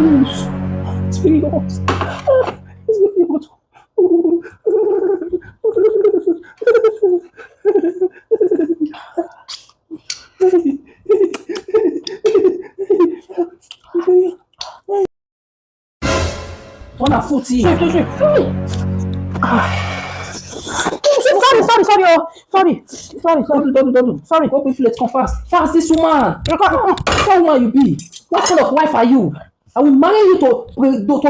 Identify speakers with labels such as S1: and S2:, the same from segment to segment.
S1: It's very hot. It's very hot. One a 40. Sorry. Go quick, let's come fast. Fast, this woman. What woman you be? What kind of wife are you? I will marry you to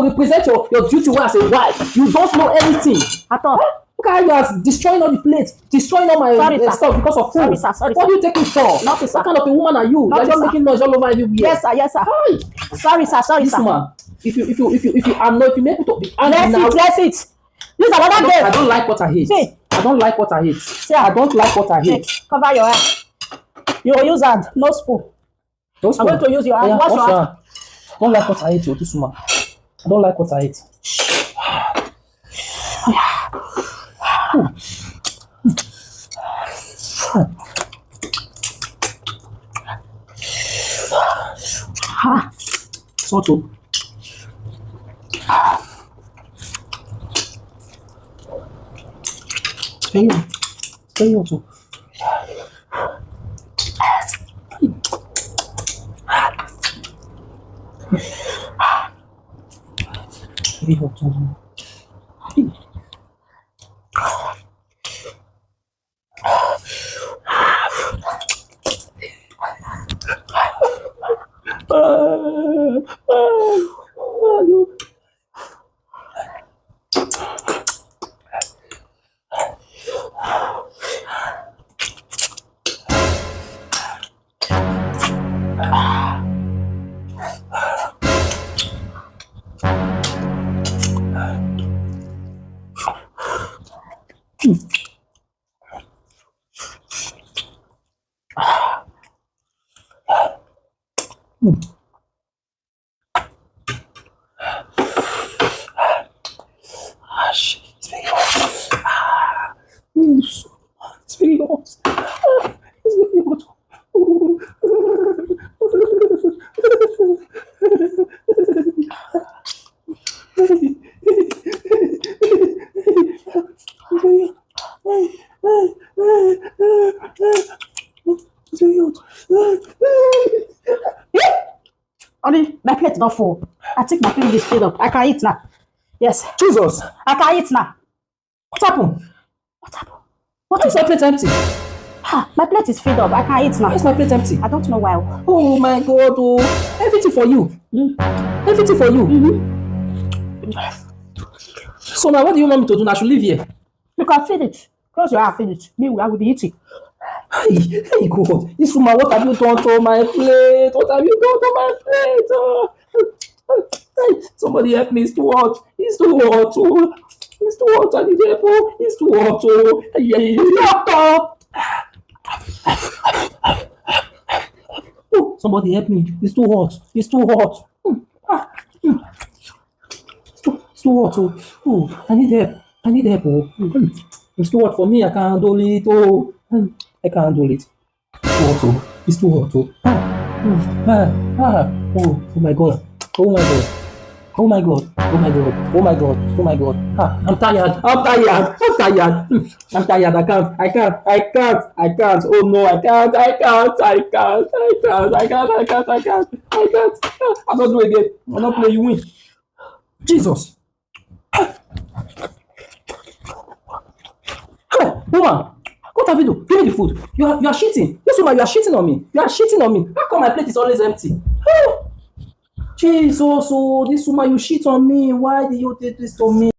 S1: represent your duty as a wife. You don't know anything at all. Look at how you are destroying all the plates, destroying all my stuff because of food. Sorry, what do you take me for? Not what kind of a woman are you? You're just making noise all over everywhere.
S2: Yes, sir. Sorry,
S1: this woman, if you make it to be angry now,
S2: let's it. This another day.
S1: I don't like what I hate.
S2: See.
S1: I don't like what I hate.
S2: See,
S1: I don't like what I hate.
S2: Cover your hand. You will use hand, no spoon.
S1: No spoon.
S2: I'm going to use your hand. Wash your hand.
S1: I don't like what I hate, this woman. I don't like what I hate. Salt. Very hot. Very hot. It's very hot. It's very hot. It's very hot.
S2: Only my plate not full. I think my plate is filled up. I can eat now. Yes.
S1: Jesus.
S2: I can eat now.
S1: What happened?
S2: What is
S1: my plate empty?
S2: My plate is filled up. I can eat now.
S1: Why is my plate empty?
S2: I don't know why.
S1: Oh my God. Oh. Everything for you. Everything for you. So now what do you want me to do? I should leave here.
S2: You can finish. Close your eyes, finish. Me, I will be eating.
S1: Hey God. This woman, what have you done to my plate? What have you done to my plate? Somebody help me. It's too hot. It's too hot. Oh. It's too hot. I need help. Oh. It's too hot. Oh. Oh, somebody help me. It's too hot. It's too hot. It's too hot. Oh, I need help. Oh. It's too hot for me. I can't handle it. Oh, I can't handle it. It's too hot. Oh my God. I'm tired. I can't. Oh no, I can't. I'm not doing it again. I'm not playing. You win. Jesus. Hey, woman. What have you done? Give me the food. You are shitting. Yes, woman, you are shitting on me. How come my plate is always empty? Oh, Jesus, oh, this woman, you shit on me. Why did you do this to me?